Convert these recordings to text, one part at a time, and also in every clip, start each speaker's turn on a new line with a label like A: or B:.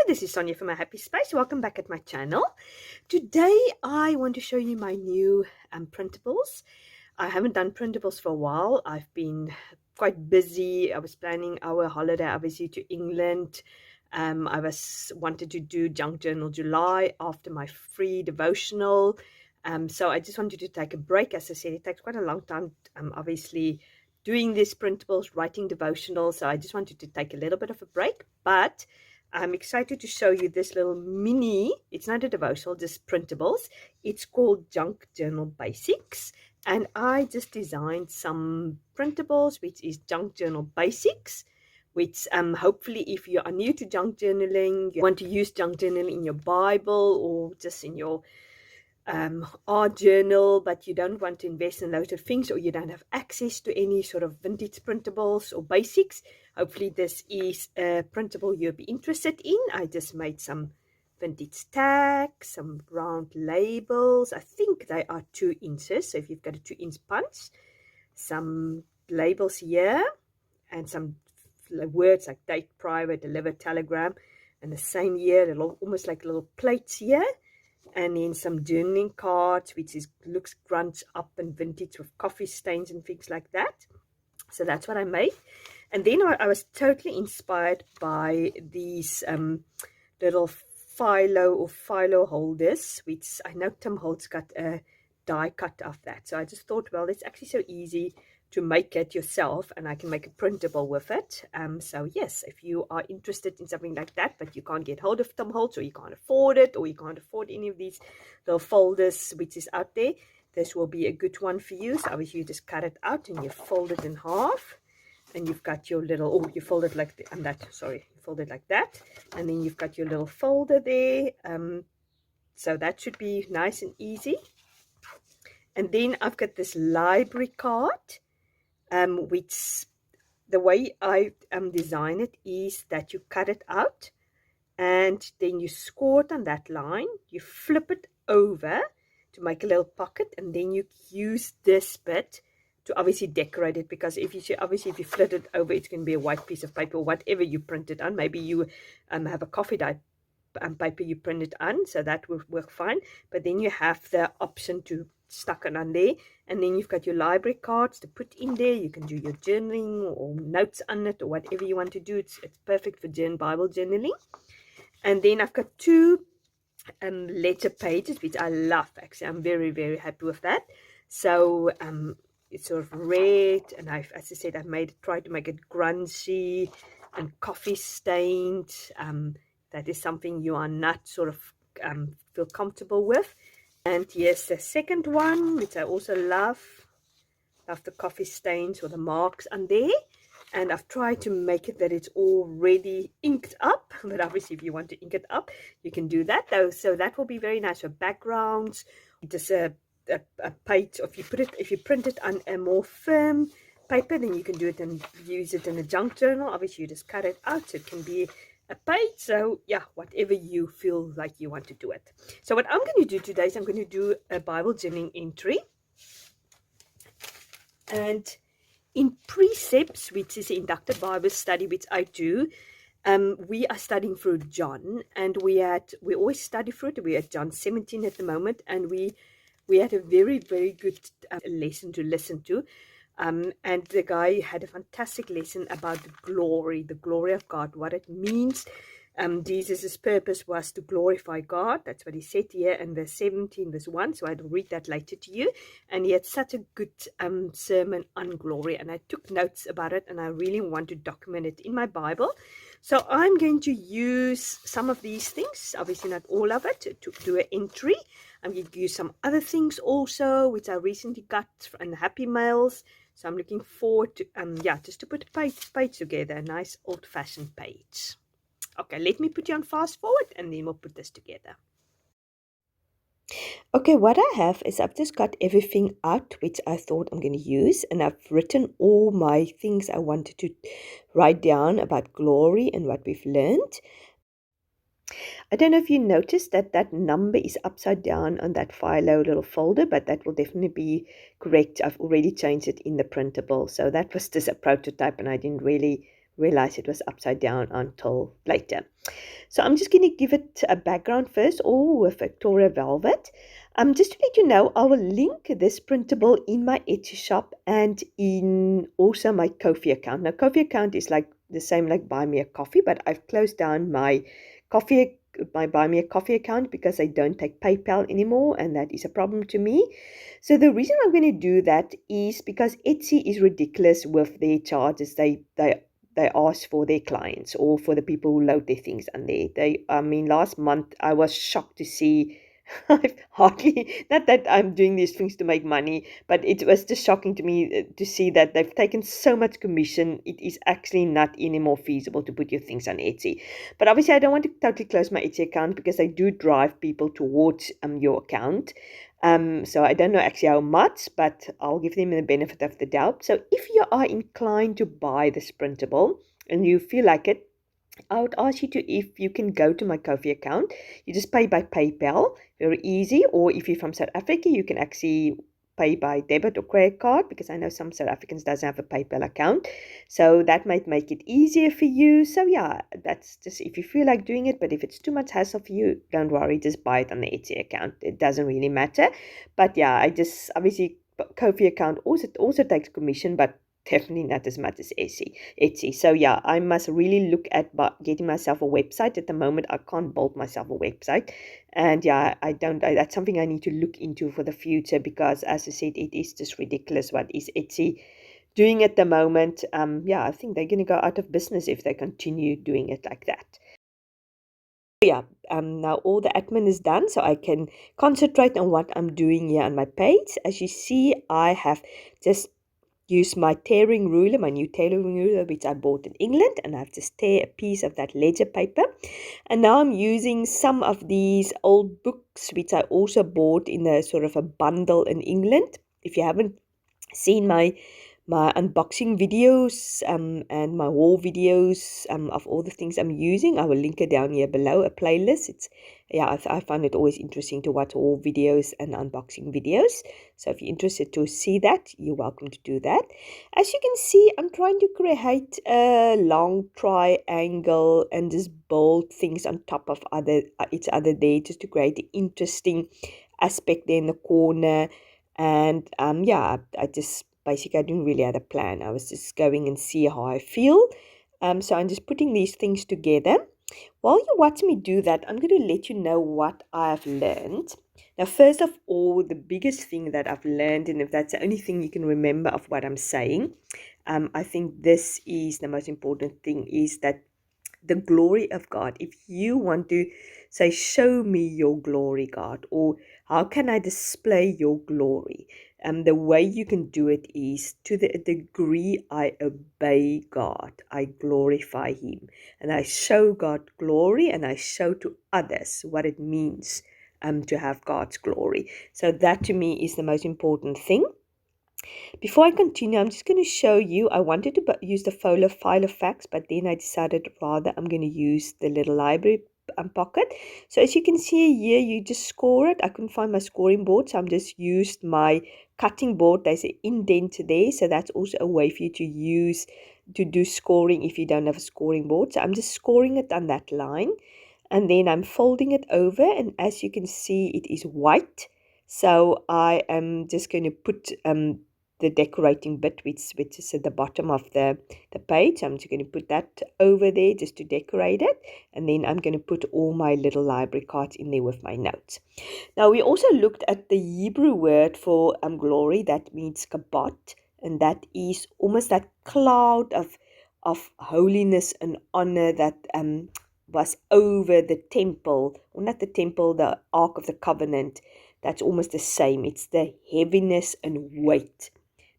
A: this is Sonja from My Happy Space. Welcome back at my channel. Today I want to show you my new printables. I haven't done printables for a while. I've been quite busy. I was planning our holiday obviously to England. I wanted to do Junk Journal July after my free devotional. So I just wanted to take a break. As I said, it takes quite a long time obviously doing these printables, writing devotionals. So I just wanted to take a little bit of a break, but I'm excited to show you this little mini, it's not a devotional, just printables. It's called Junk Journal Basics. And I just designed some printables, which is Junk Journal Basics, which hopefully if you are new to junk journaling, you want to use junk journaling in your Bible or just in your art journal, but you don't want to invest in loads of things, or you don't have access to any sort of vintage printables or basics, hopefully this is a printable you'll be interested in. I just made some vintage tags, some round labels. I think they are 2 inches, so if you've got a 2-inch punch, some labels here, and some words like date, private, delivered, telegram, and the same year, almost like little plates here. And then some journaling cards, which looks grunge up and vintage with coffee stains and things like that. So that's what I made. And then I was totally inspired by these little phyllo holders, which I know Tim Holtz got a die cut of that. So I just thought, well, it's actually so easy to make it yourself, and I can make a printable with it. So yes, if you are interested in something like that, but you can't get hold of Tim Holtz, or you can't afford it, or you can't afford any of these little folders which is out there, this will be a good one for you. So obviously you just cut it out and you fold it in half, and you've got your little, you fold it like you fold it like that, and then you've got your little folder there. So that should be nice and easy. And then I've got this library card, which the way I design it is that you cut it out and then you score it on that line, you flip it over to make a little pocket, and then you use this bit to obviously decorate it, because if you flip it over, it's going to be a white piece of paper or whatever you print it on. Maybe you have a coffee dye paper you print it on, so that will work fine. But then you have the option to stuck it on there, and then you've got your library cards to put in there. You can do your journaling or notes on it or whatever you want to do. It's perfect for Bible journaling. And then I've got 2 letter pages, which I love. Actually, I'm very, very happy with that. So it's sort of red, and as I said, tried to make it grungy and coffee stained. That is something you are not sort of feel comfortable with. And yes, the second one, which I also love the coffee stains or the marks on there. And I've tried to make it that it's already inked up, but obviously if you want to ink it up, you can do that though. So that will be very nice for backgrounds. Just a page, if you print it on a more firm paper, then you can do it and use it in a junk journal. Obviously you just cut it out, so it can be a page. So yeah, whatever you feel like you want to do it. So what I'm going to do today is I'm going to do a Bible journaling entry, and in precepts, which is inducted Bible study, which I do, we are studying through John, and we always study through it. We're at John 17 at the moment, and we had a very, very good lesson to listen to. And the guy had a fantastic lesson about the glory of God, what it means. Jesus' purpose was to glorify God. That's what he said here in verse 17, verse 1. So I'll read that later to you. And he had such a good sermon on glory. And I took notes about it, and I really want to document it in my Bible. So I'm going to use some of these things, obviously not all of it, to do an entry. I'm going to use some other things also, which I recently got in Happy Mails. So I'm looking forward to, just to put a page together, a nice old-fashioned page. Okay, let me put you on fast forward, and then we'll put this together. Okay, what I have is I've just got everything out which I thought I'm going to use, and I've written all my things I wanted to write down about glory and what we've learned. I don't know if you noticed that number is upside down on that phyllo little folder, but that will definitely be correct. I've already changed it in the printable. So that was just a prototype, and I didn't really realize it was upside down until later. So I'm just going to give it a background first, all with Victoria Velvet. Just to let you know, I will link this printable in my Etsy shop and in also my Kofi account. Now, Kofi account is like the same like Buy Me a Coffee, but I've closed down my Buy Me a Coffee account because I don't take PayPal anymore, and that is a problem to me. So the reason I'm going to do that is because Etsy is ridiculous with their charges. They ask for their clients or for the people who load their things on there. I mean, last month I was shocked to see I've hardly, not that I'm doing these things to make money, but it was just shocking to me to see that they've taken so much commission. It is actually not anymore feasible to put your things on Etsy. But obviously I don't want to totally close my Etsy account because I do drive people towards your account. So I don't know actually how much, but I'll give them the benefit of the doubt. So if you are inclined to buy this printable and you feel like it, I would ask you to, if you can go to my Kofi account, you just pay by PayPal, very easy. Or if you're from South Africa, you can actually pay by debit or credit card, because I know some South Africans doesn't have a PayPal account. So that might make it easier for you. So yeah, that's just if you feel like doing it, but if it's too much hassle for you, don't worry, just buy it on the Etsy account. It doesn't really matter. But yeah, I just obviously Kofi account also takes commission, but definitely not as much as Etsy. So yeah, I must really look at getting myself a website. At the moment, I can't build myself a website. And yeah, that's something I need to look into for the future, because as I said, it is just ridiculous what is Etsy doing at the moment. Yeah, I think they're going to go out of business if they continue doing it like that. Yeah, now all the admin is done, so I can concentrate on what I'm doing here on my page. As you see, I have just use my tearing ruler, my new tearing ruler, which I bought in England, and I've just tear a piece of that ledger paper. And now I'm using some of these old books, which I also bought in a sort of a bundle in England. If you haven't seen my unboxing videos and my haul videos of all the things I'm using, I will link it down here below, a playlist. It's I find it always interesting to watch haul videos and unboxing videos. So if you're interested to see that, you're welcome to do that. As you can see, I'm trying to create a long triangle and just bold things on top of each other there, just to create an interesting aspect there in the corner. And yeah, I just basically I didn't really have a plan. I was just going and see how I feel. So I'm just putting these things together. While you watch me do that, I'm going to let you know what I've learned. Now, first of all, the biggest thing that I've learned, and if that's the only thing you can remember of what I'm saying, I think this is the most important thing, is that the glory of God. If you want to say, show me your glory, God, or how can I display your glory? The way you can do it is to the degree I obey God, I glorify Him, and I show God glory, and I show to others what it means to have God's glory. So that to me is the most important thing. Before I continue, I'm just going to show you, I wanted to use the file of facts, but then I decided rather I'm going to use the little library pocket. So as you can see here, you just score it. I couldn't find my scoring board, so I'm just used my cutting board. There's an indent there, so that's also a way for you to use to do scoring if you don't have a scoring board. So I'm just scoring it on that line, and then I'm folding it over, and as you can see, it is white. So I am just going to put the decorating bit, which is at the bottom of the page. I'm just going to put that over there just to decorate it, and then I'm going to put all my little library cards in there with my notes. Now we also looked at the Hebrew word for glory, that means kabod, and that is almost that cloud of holiness and honor that was over the temple, or not the temple, the Ark of the Covenant. That's almost the same. It's the heaviness and weight,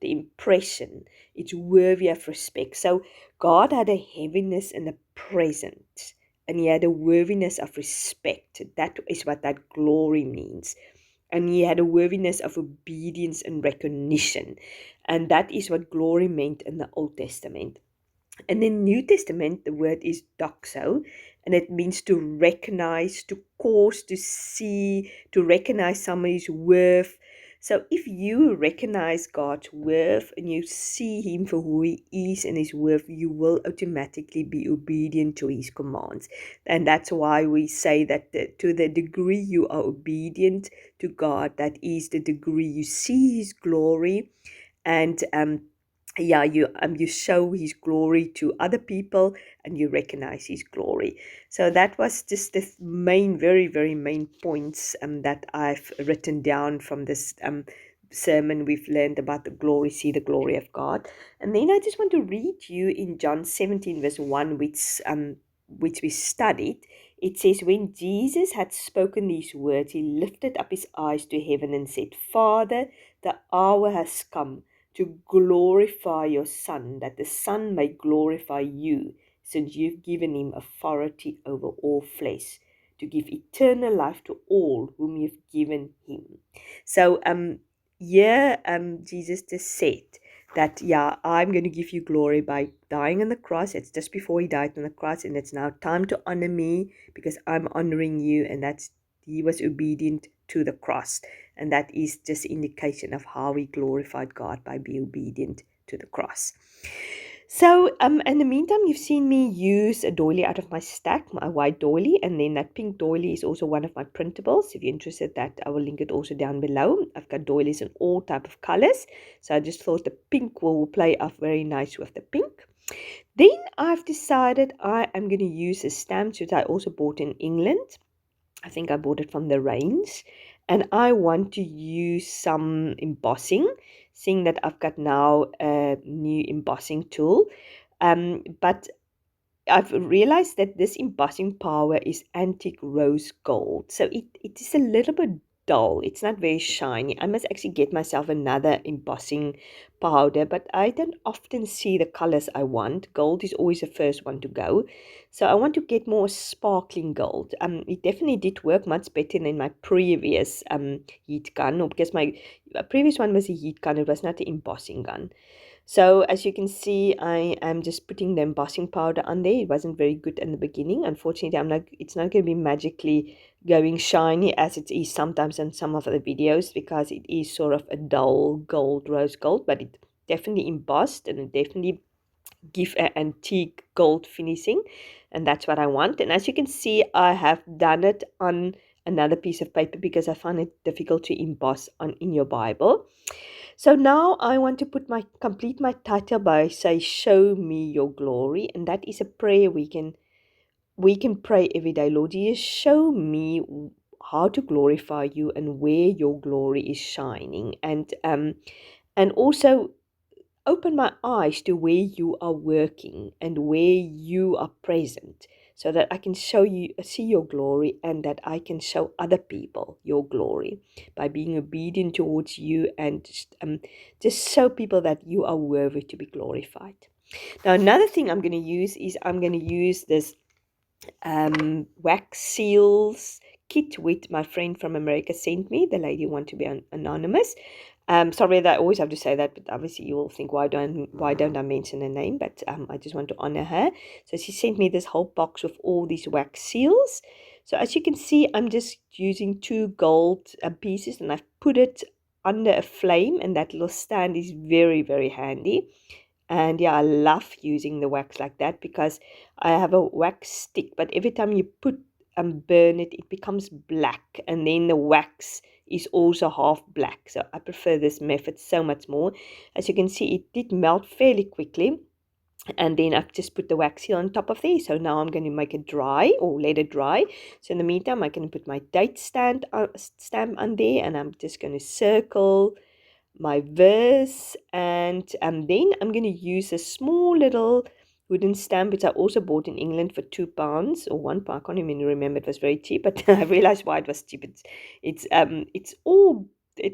A: the impression. It's worthy of respect. So God had a heaviness and a presence, and He had a worthiness of respect. That is what that glory means. And He had a worthiness of obedience and recognition. And that is what glory meant in the Old Testament. In the New Testament, the word is doxo, and it means to recognize, to cause, to see, to recognize somebody's worth, So if you recognize God's worth and you see him for who he is and his worth, you will automatically be obedient to his commands. And that's why we say that to the degree you are obedient to God, that is the degree you see his glory, and you show his glory to other people, and you recognize his glory. So that was just the main, very, very main points that I've written down from this sermon. We've learned about the glory, see the glory of God. And then I just want to read you in John 17 verse 1, which we studied. It says, when Jesus had spoken these words, he lifted up his eyes to heaven and said, Father, the hour has come to glorify your Son, that the Son may glorify you, since you've given him authority over all flesh, to give eternal life to all whom you've given him. So Jesus just said that, I'm going to give you glory by dying on the cross. It's just before he died on the cross, and it's now time to honor me because I'm honoring you, and that's he was obedient to the cross. And that is just indication of how he glorified God, by being obedient to the cross. So in the meantime, you've seen me use a doily out of my stack, my white doily, and then that pink doily is also one of my printables. If you're interested, that I will link it also down below. I've got doilies in all type of colors, so I just thought the pink will play off very nice with the pink. Then I've decided I am going to use a stamp that I also bought in England. I think I bought it from the range, and I want to use some embossing, seeing that I've got now a new embossing tool. But I've realized that this embossing power is antique rose gold. So it is a little bit dull. It's not very shiny. I must actually get myself another embossing powder, but I don't often see the colors I want. Gold is always the first one to go. So I want to get more sparkling gold. It definitely did work much better than my previous heat gun, or because my previous one was a heat gun, it was not an embossing gun. So as you can see, I am just putting the embossing powder on there. It wasn't very good in the beginning. Unfortunately, it's not going to be magically going shiny as it is sometimes in some of the videos, because it is sort of a dull gold, rose gold, but it definitely embossed, and it definitely give an antique gold finishing, and that's what I want. And as you can see, I have done it on another piece of paper because I find it difficult to emboss in your Bible. So now I want to complete my title by say, show me your glory. And that is a prayer we can pray every day. Lord Jesus, show me how to glorify you and where your glory is shining. And also open my eyes to where you are working and where you are present, so that I can see your glory, and that I can show other people your glory by being obedient towards you, and just show people that you are worthy to be glorified. Now, another thing I'm going to use is this wax seals kit which my friend from America sent me. The lady wanted to be anonymous. Sorry that I always have to say that, but obviously you will think, why don't I mention her name? But I just want to honor her. So she sent me this whole box with all these wax seals. So as you can see, I'm just using 2 gold pieces, and I've put it under a flame, and that little stand is very, very handy. And yeah, I love using the wax like that, because I have a wax stick, but every time you put and burn it, it becomes black, and then the wax is also half black. So I prefer this method so much more. As you can see, it did melt fairly quickly, and then I've just put the wax seal on top of there. So now I'm going to make it dry, or let it dry. So in the meantime, I can put my date stamp on there, and I'm just going to circle my verse, and then I'm going to use a small little wooden stamp which I also bought in England for £2 or £1. I can't even remember, it was very cheap, but I realized why it was cheap. It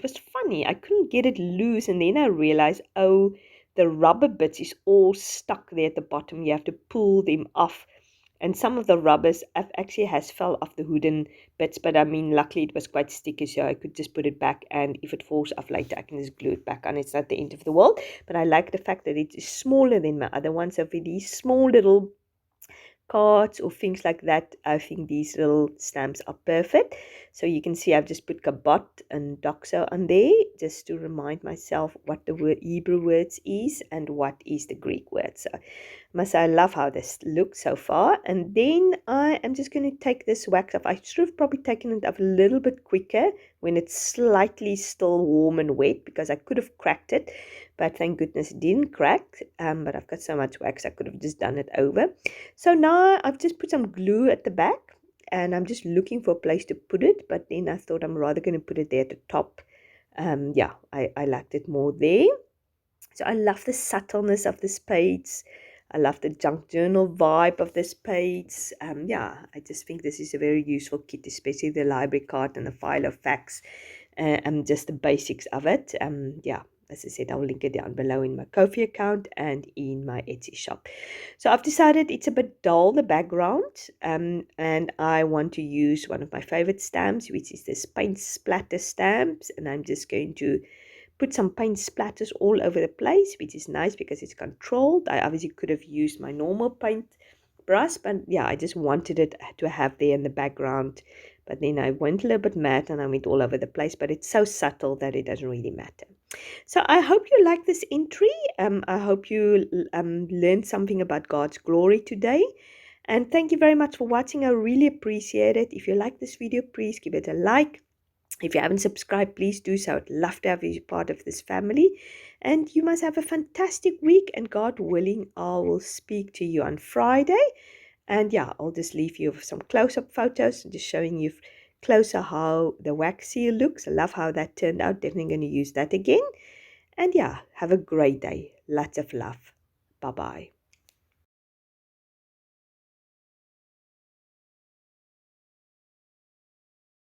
A: was funny, I couldn't get it loose, and then I realized, oh, the rubber bits is all stuck there at the bottom. You have to pull them off, and some of the rubbers actually has fell off the wooden bits, but I mean, luckily it was quite sticky, so I could just put it back, and if it falls off later, I can just glue it back on. It's not the end of the world, but I like the fact that it is smaller than my other one. So for these small little cards or things like that, I think these little stamps are perfect. So you can see I've just put kabot and doxo on there just to remind myself what the word Hebrew words is and what is the Greek word. So must say I love how this looks so far. And then I am just going to take this wax off. I should have probably taken it off a little bit quicker when it's slightly still warm and wet, because I could have cracked it, but thank goodness it didn't crack. But I've got so much wax I could have just done it over. So now I've just put some glue at the back and I'm just looking for a place to put it, but then I thought I'm rather going to put it there at the top. Yeah, I liked it more there. So I love the subtleness of this page. I love the junk journal vibe of this page. Yeah, I just think this is a very useful kit, especially the library card and the file of facts, and just the basics of it. Yeah, as I said, I'll link it down below in my Kofi account and in my Etsy shop. So I've decided it's a bit dull, the background, and I want to use one of my favorite stamps, which is this paint splatter stamps, and I'm just going to put some paint splatters all over the place, which is nice because it's controlled. I obviously could have used my normal paint brush, but yeah, I just wanted it to have there in the background. But then I went a little bit mad and I went all over the place, but it's so subtle that it doesn't really matter. So I hope you like this entry. I hope you learned something about God's glory today. And thank you very much for watching. I really appreciate it. If you like this video, please give it a like. If you haven't subscribed, please do so. I'd love to have you part of this family. And you must have a fantastic week. And God willing, I will speak to you on Friday. And yeah, I'll just leave you with some close-up photos, just showing you closer how the wax seal looks. I love how that turned out. Definitely going to use that again. And yeah, have a great day. Lots of love. Bye-bye.